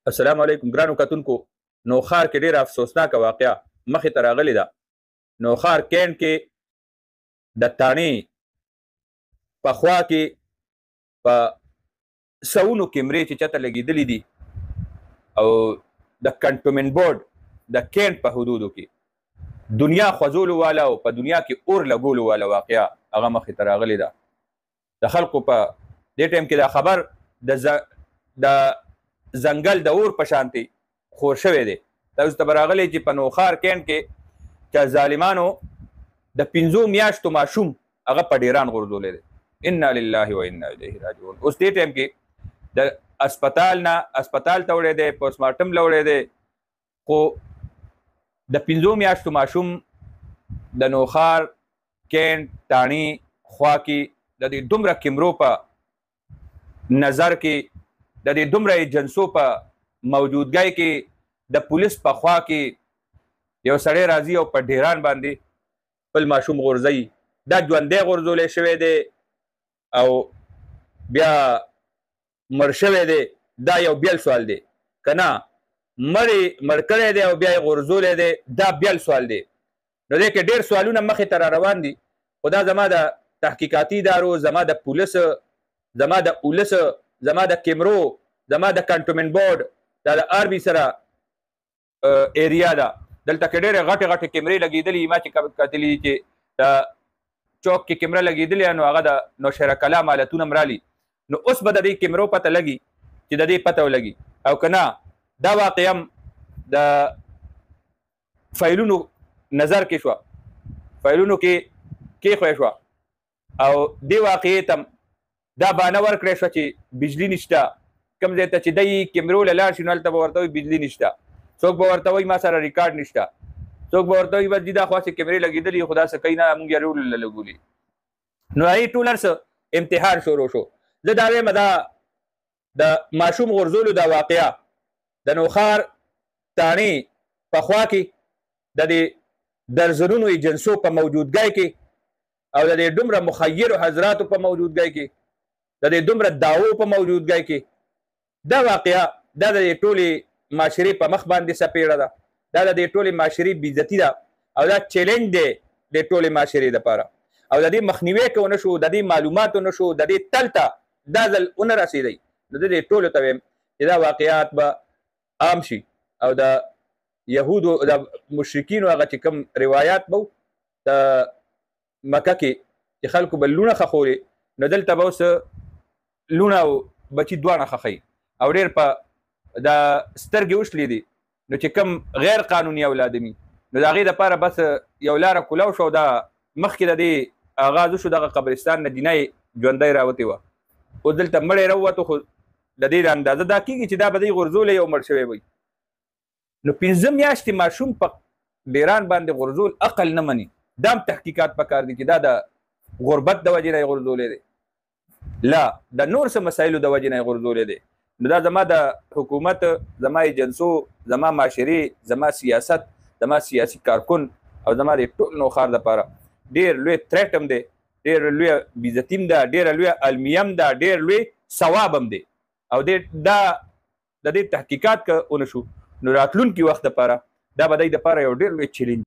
السلام علیکم ګرانو کتونکو. نوښار کې ډېره افسوسناکه واقعه مخې ته راغلې ده. نوښار کینټ کې د تاڼې په خوا کې په سوونو کیمرې چې چته لګېدلې دي او د کنټونمنټ بورډ د کینټ په حدودو کې دنیا خوځولو والا او په دنیا کې اور لګولو والا واقعه هغه مخې ته راغلې ده. د خلکو په دې ټایم کې دا خبر د ځنګل د اور په شانتي خور شوی دی. دا اوس ته به راغلی چې په نوښار کینټ کې چې ظالمانو د 5 میاشتو ماشوم هغه په ډیران غورځولی دی. انا لله و انا الیه راجعون. اوس دې ټایم کې د اسپتال نه اسپتال ته وړی دی، پوسټ مارټم له وړی دی، خو د 5 میاشتو ماشوم د نوښار کینټ تاڼې خوا کې د دې دومره کیمرو په نظر کې د دې دومره ایجنسو په موجودګۍ کې د پولیس په خوا کې یو سړی راځي او په ډیران باندې خپل ماشوم غورځوي. دا ژوندی غورځولی شوی دی او بیا مړ شوی دی. دا یو بیل سوال دی که نه مړ کړی دی او بیا یې غورځولی دی، دا بیل سوال دی. نو دې کې ډېر سوالونه مخې ته را روان دي، خو دا زما د تحقیقاتي ادارو، زما د پولیس، زما د اولس، زما د کیمرو، زما د کنټونمنټ بورډ دا د آربي سره ایریا ده. دلته کې ډېرې غټې غټې کیمرې لګېدلي. ما چې کتلي چې د چوک کې کیمره لګېدلې نو هغه د نوشهره کلام حالتونه هم رالي. نو اوس به د دې کیمرو پته لګي چې د دې پته ولګي او که نه دا واقعه هم د فایلونو نظر کې شوه، فایلونو کې کېښوی شوه او دې واقعې ته دا بانه ورکړی شوه چې بجلي نشته. کوم ځای ته چې دی کیمرو له لاړ شي نو هلته به ورته وایي بجلي نشته، څوک به ورته وایي ما سره ریکارډ نشته، څوک به ورته وایي بس دا خواصې کیمرې لګېدلي خو داسې کوي نه مونږ یې رول له لګولي. نو هغې ټول هر څه امتحان شروع شو. زه دا وایم دا د ماشوم غورځولو دا واقعه د نوښار تاڼې په خوا کې د دې درزنونو ایجنسو په موجودګۍ کې او د دې دومره مخیرو حضراتو په موجودګۍ کې د دې دومره دعوو په موجودګۍ کې دا واقعه دا د دې ټولې معاشرې په مخ باندې سپېړه ده. دا د دې ټولې معاشرې بېعزتي ده او دا چیلنج دی د ټولې معاشرې دپاره. او د دې مخنیوی که ونه شو، د دې معلومات ونه شو، د دې تل ته دا ځل ونه رسېدی، نو د دې ټولو ته وایم چې دا واقعات به عام شي او د یهودو د مشرکینو هغه چې کوم روایات به د مکه کې چې خلکو به لوڼه خښولې نو دلته به اوس لوڼه او بچي دواړه خښوي او ډېر په د سترګې وشلې دي. نو چې کوم غیر قانوني اولادمي نو د هغې دپاره بس یو لاره کولاو شو. دا مخکې د دې آغاز وشو دغه قبرستان نه دینه یې ژوندی راوتې وه، اوس دلته مړی راووتو خو د دې اندازه دا کېږي چې دا به دی غورځولی او مړ شوی وي. نو 5 میاشتې ماشوم په ډیران باندې غورځول عقل نه مني. دا هم تحقیقات پکار دي چې دا د غربت د وجې نه یې غورځولی دی، لا د نور څه مسایلو د وجې نه یې غورځولی دی. نو دا زما د حکومت، زما ایجنسو، زما معاشرې، زما سیاست، زما سیاسي کارکن او زما د ټول نوښار دپاره ډېر لوی تھریټ هم دی، ډېر لوی بېعزتي هم ده، ډېره لویه المیه هم ده، ډېر لوی ثواب هم دی. او دا د دې تحقیقات که ونه شو نو راتلونکي وخت دپاره دا به دی دپاره یو ډېر لوی چیلنج